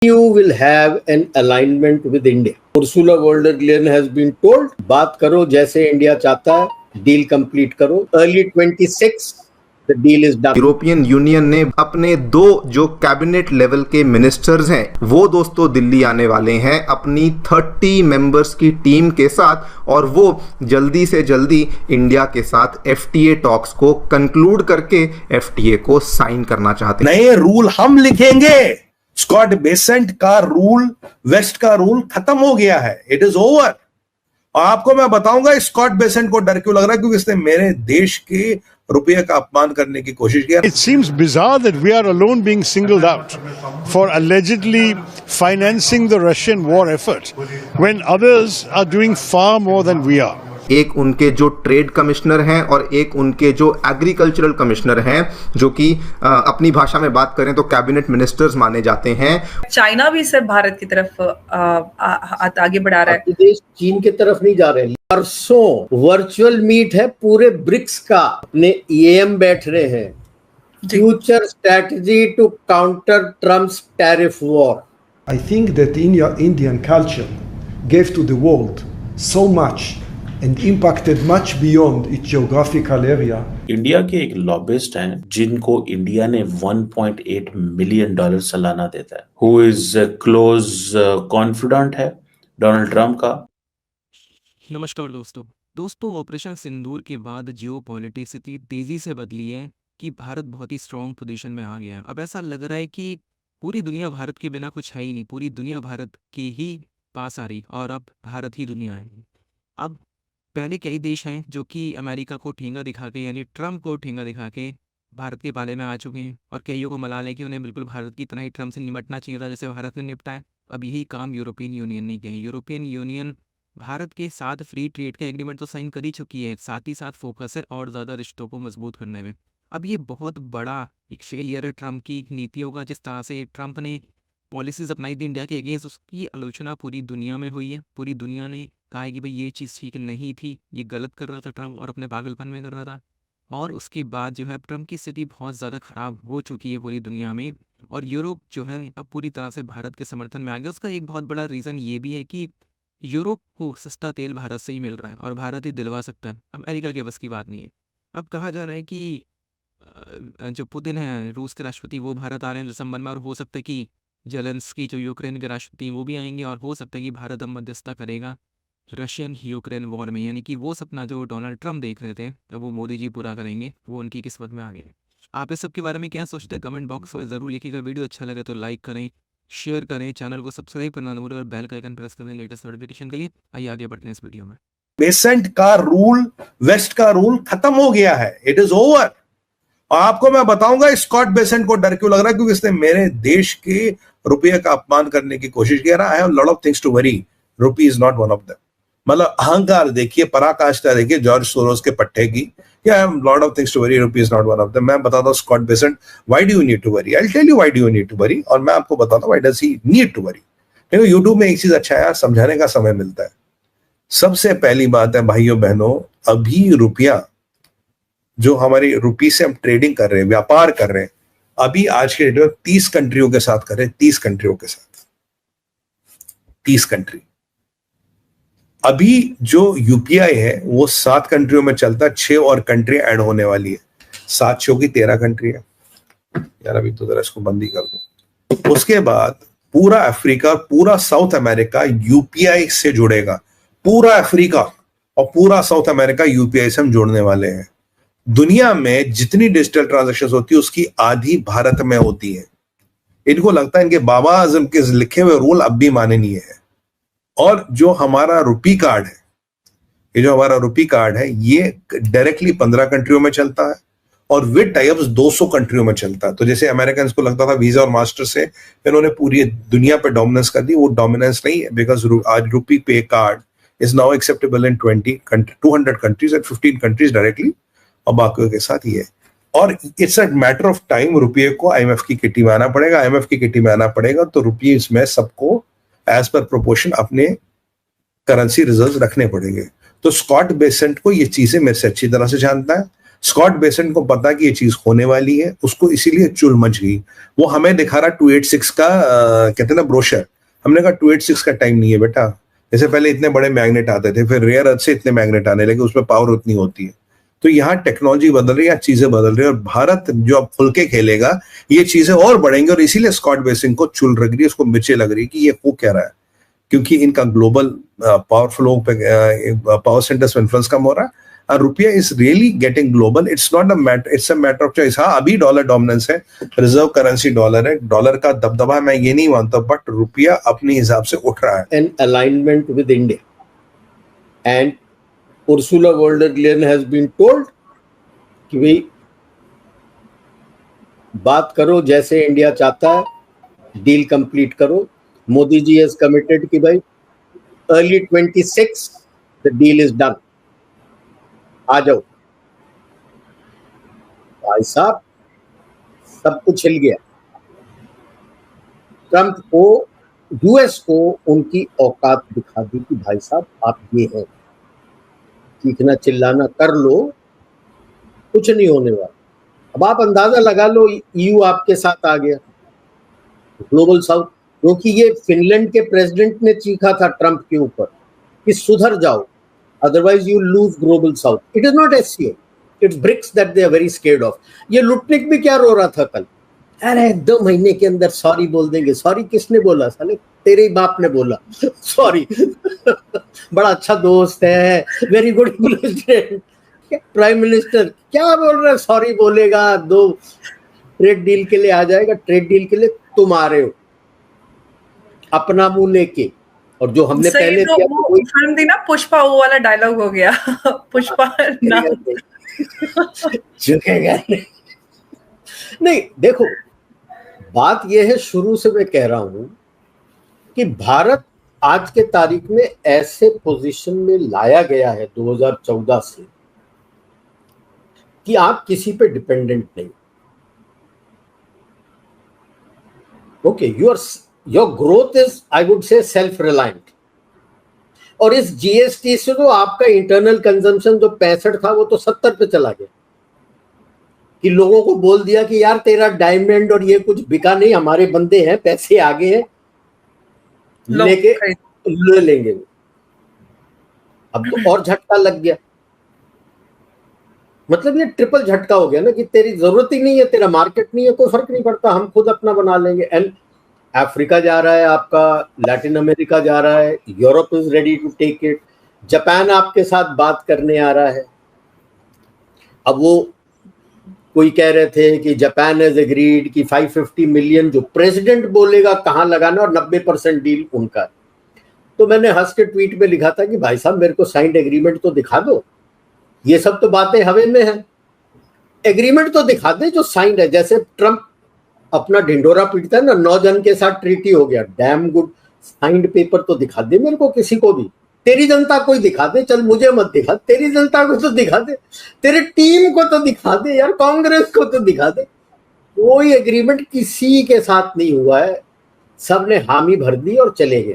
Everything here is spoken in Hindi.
EU will have an alignment with India. Ursula von der Leyen has been told, बात करो जैसे इंडिया चाहता है, डील कंप्लीट करो. Early 26, the deal is done. European union ने अपने दो जो कैबिनेट लेवल के मिनिस्टर्स हैं वो दोस्तों दिल्ली आने वाले हैं अपनी 30 मेंबर्स की टीम के साथ, और वो जल्दी से जल्दी इंडिया के साथ FTA टॉक्स को कंक्लूड करके FTA को साइन करना चाहते हैं. नए रूल हम लिखेंगे. स्कॉट बेसेंट का रूल, वेस्ट का रूल खत्म हो गया है. It is over. और आपको मैं बताऊंगा स्कॉट बेसेंट को डर क्यों लग रहा है, क्योंकि इसने मेरे देश के रुपये का अपमान करने की कोशिश किया. It seems bizarre that we are alone being singled out for allegedly financing the Russian war effort when others are doing far more than we are. एक उनके जो ट्रेड कमिश्नर हैं और एक उनके जो एग्रीकल्चरल कमिश्नर हैं, जो कि अपनी भाषा में बात करें तो कैबिनेट मिनिस्टर्स माने जाते हैं. चाइना भी सर भारत की तरफ आगे बढ़ा रहा है. देश चीन की तरफ नहीं जा रहे. परसों वर्चुअल मीट है पूरे ब्रिक्स का. अपने EAM बैठ रहे हैं. Future strategy to counter Trump's tariff war. I think that Indian culture gave to the world so much and impacted much beyond its geographical area. India के एक लॉबिस्ट हैं जिनको इंडिया ने $1.8 मिलियन सालाना देता है, हु इज क्लोज कॉन्फिडेंट है डोनाल्ड ट्रम्प का. नमस्कार दोस्तों, ऑपरेशन सिंदूर के बाद जियोपॉलिटिक्स इतनी तेजी से बदली है कि भारत बहुत ही स्ट्रॉन्ग पोजीशन में आ गया है. अब ऐसा लग रहा है कि पूरी दुनिया भारत के बिना कुछ है ही नहीं, पूरी दुनिया भारत के ही पास आ रही और अब भारत ही दुनिया है. अब पहले कई देश हैं जो कि अमेरिका को ठेंगा दिखा के, यानी ट्रम्प को ठेंगा दिखा के भारत के पाले में आ चुके हैं और कईयों को मना लें कि उन्हें बिल्कुल भारत की तरह ही ट्रम्प से निपटना चाहिए था जैसे भारत ने निपटा है. अब यही काम यूरोपियन यूनियन ने किया है. यूरोपियन यूनियन भारत के साथ फ्री ट्रेड का एग्रीमेंट तो साइन कर ही चुकी है, साथ ही साथ फोकस है और ज़्यादा रिश्तों को मजबूत करने में. अब ये बहुत बड़ा एक फेलियर है ट्रम्प की नीति होगा. जिस तरह से ट्रम्प ने पॉलिसीज अपनाई थी इंडिया के अगेंस्ट, उसकी आलोचना पूरी दुनिया में हुई है. पूरी दुनिया ने कहा है कि भाई ये चीज़ ठीक नहीं थी, ये गलत कर रहा था ट्रम्प और अपने पागलपन में कर रहा था. और उसके बाद जो है ट्रम्प की स्थिति बहुत ज़्यादा ख़राब हो चुकी है पूरी दुनिया में, और यूरोप जो है अब पूरी तरह से भारत के समर्थन में आ गया. उसका एक बहुत बड़ा रीज़न ये भी है कि यूरोप को सस्ता तेल भारत से ही मिल रहा है और भारत ही दिलवा सकता है. अमेरिका के बस की बात नहीं है. अब कहा जा रहा है कि जो पुतिन है रूस के राष्ट्रपति वो भारत आ रहे हैं जो संबंध में, और हो सकता है कि जेलेंस्की जो यूक्रेन के राष्ट्रपति वो भी आएंगे, और हो सकता है कि भारत अब मध्यस्थता करेगा रशियन यूक्रेन वॉर में. यानी कि वो सपना जो डोनाल्ड ट्रम्प देख रहे थे अब वो मोदी जी पूरा करेंगे, वो उनकी किस्मत में आ गए. आप इस सब के बारे में क्या सोचते हैं कमेंट बॉक्स में ज़रूर लिखिएगा. वीडियो अच्छा लगे तो लाइक करें, शेयर करें, चैनल को सब्सक्राइब करना न भूलें और बेल का आइकन प्रेस करें लेटेस्ट नोटिफिकेशन के लिए. आइए आगे बढ़ते हैं इस वीडियो में. बेसेंट का रूल, वेस्ट का रूल खत्म हो गया है. It is over. और आपको मैं बताऊंगा स्कॉट बेसेंट को डर क्यों लग रहा है, क्योंकि इसने मेरे देश के रुपये का अपमान करने की कोशिश किया. I have lot of things to worry. Rupee is not one of them. मतलब अहंकार देखिए, पराकाष्ठा देखिए जॉर्ज सोरोस के पट्टे की. I have lot of things to worry. Rupee is not one of them. मैं बताता हूं Scott Bessent why do you need to worry. I will tell you why do you need to worry, और मैं आपको बताता हूं why does he need to worry. देखो यूट्यूब में एक चीज अच्छा है, समझाने का समय मिलता है. सबसे पहली बात है भाइयों बहनों, अभी रुपया जो हमारी रुपी से हम ट्रेडिंग कर रहे हैं, व्यापार कर रहे हैं, अभी आज के डेट में 30 कंट्रियों के साथ कर रहे हैं. 30 कंट्रियों के साथ, 30 कंट्री. अभी जो यूपीआई है वो 7 कंट्रियों में चलता है, 6 और कंट्री ऐड होने वाली है. 7 6 की 13 कंट्री है यार. अभी तो जरा इसको बंदी कर दो. उसके बाद पूरा अफ्रीका, पूरा साउथ अमेरिका यूपीआई से जुड़ेगा. पूरा अफ्रीका और पूरा साउथ अमेरिका यूपीआई से हम जोड़ने वाले हैं. दुनिया में जितनी डिजिटल ट्रांजैक्शंस होती है उसकी आधी भारत में होती है. इनको लगता है इनके बाबा आजम के लिखे हुए रूल अब भी माननीय है. और जो हमारा रुपी कार्ड है, ये जो हमारा रुपी कार्ड है ये डायरेक्टली 15 कंट्रियों में चलता है और विद टाइप्स 200 कंट्रियों में चलता है. तो जैसे अमेरिकन को लगता था वीजा और मास्टर से इन्होंने पूरी दुनिया पे डोमिनेंस कर दी, वो डोमिनेंस नहीं है. बिकॉज आज रुपी पे card is now acceptable in 200 countries and 15 countries directly, और बाकियों के साथ ये. और it's a matter of time रुपये को IMF की किटी में आना पड़ेगा. IMF की किटी में आना पड़ेगा तो रुपये इसमें सबको एज पर प्रोपोर्शन अपने करेंसी रिजर्व रखने पड़ेंगे. तो स्कॉट बेसेंट को ये चीजें मेरे से अच्छी तरह से जानता है. स्कॉट बेसेंट को पता कि ये चीज होने वाली है, उसको इसीलिए चुल मच गई। वो हमें दिखा रहा 286 का कहते ना ब्रोशर, हमने कहा 286 का टाइम नहीं है बेटा। जैसे पहले इतने बड़े मैग्नेट आते थे, फिर रेयर अर्थ से इतने मैग्नेट आने लगे, उसमें पावर उतनी होती है। तो यहाँ टेक्नोलॉजी बदल रही है, चीजें बदल रही है, और भारत जो अब खुल के खेलेगा ये चीजें और बढ़ेंगी। और इसीलिए स्कॉट बेसिन को चुल लग रही है, उसको मिर्चे लग रही है कि ये हो क्या रहा है, क्योंकि इनका ग्लोबल पावर फ्लो पे पावर सेंटर्स में इन्फ्लुएंस कम हो रहा है। रुपया is really getting global, it's not a matter, it's a matter of choice. हाँ, अभी डॉलर डोमिनेंस है, रिजर्व करेंसी डॉलर है, डॉलर का दबदबा मैं ये नहीं मानता, बट रुपया अपने हिसाब से उठ रहा है। An alignment with India and Ursula von der Leyen has been told कि भाई बात करो जैसे इंडिया चाहता है, डील कंप्लीट करो। मोदी जी हैज कमिटेड कि भाई early 26 the deal is done, आ जाओ। भाई साहब सब कुछ हिल गया। ट्रंप को, यूएस को उनकी औकात दिखा दी कि भाई साहब आप ये हैं, चीखना चिल्लाना कर लो, कुछ नहीं होने वाला। अब आप अंदाजा लगा लो, ईयू आपके साथ आ गया, ग्लोबल साउथ, क्योंकि ये फिनलैंड के प्रेसिडेंट ने चीखा था ट्रंप के ऊपर कि सुधर जाओ, otherwise you lose global south. It is not SCO, it's BRICS that they are very scared of. ये लुटनिक भी क्या रो रहा था कल, अरे 2 महीने के अंदर सॉरी बोल देंगे। सॉरी किसने बोला? साले तेरे ही बाप ने बोला सॉरी। बड़ा अच्छा दोस्त है, very good president, prime minister, क्या बोल रहा है? सॉरी बोलेगा, 2 ट्रेड डील के लिए आ जाएगा। ट्रेड डील के लिए तुम आ रहे हो अपना मुंह लेके, और जो हमने पहले तो वो फिल्म थी ना पुष्पा, वो वाला डायलॉग हो गया पुष्पा ना झुकेगा नहीं। देखो बात यह है, शुरू से मैं कह रहा हूं कि भारत आज के तारीख में ऐसे पोजीशन में लाया गया है 2014 से कि आप किसी पे डिपेंडेंट नहीं। Okay, your growth is, I would say, self reliant. और इस जीएसटी से तो आपका इंटरनल कंजम्पशन जो 65 था वो तो 70 पे चला गया, कि लोगों को बोल दिया कि यार तेरा डायमंड और ये कुछ बिका नहीं, हमारे बंदे हैं, पैसे आगे हैं, लेके ले लेंगे। अब तो और झटका लग गया, मतलब ये ट्रिपल झटका हो गया ना कि तेरी जरूरत ही नहीं है, तेरा मार्केट नहीं है, कोई फर्क नहीं पड़ता, हम खुद अपना बना लेंगे। एंड अफ्रीका जा रहा है आपका, लैटिन अमेरिका जा रहा है, Europe is ready to take it, Japan आपके साथ बात करने आ रहा है। अब वो कोई कह रहे थे कि जापान हैज एग्रीड कि 550 मिलियन जो प्रेसिडेंट बोलेगा कहाँ लगाना, और 90% डील उनका। तो मैंने हंस के ट्वीट में लिखा था कि भाई साहब मेरे को साइंड एग्रीमेंट तो दिखा दो, ये सब तो बातें हवा में है, एग्रीमेंट तो दिखा दे जो साइंड है। जैसे ट्रंप अपना ढिंडोरा पीटता है ना, 9 जन के साथ ट्रीटी हो गया, डैम गुड, साइंड पेपर तो दिखा दे मेरे को, किसी को भी, तेरी जनता को ही दिखा दे, चल मुझे मत दिखा, तेरी जनता को तो दिखा दे, तेरी टीम को तो दिखा दे यार, कांग्रेस को तो दिखा दे। कोई एग्रीमेंट किसी के साथ नहीं हुआ है, सबने हामी भर दी और चले गए।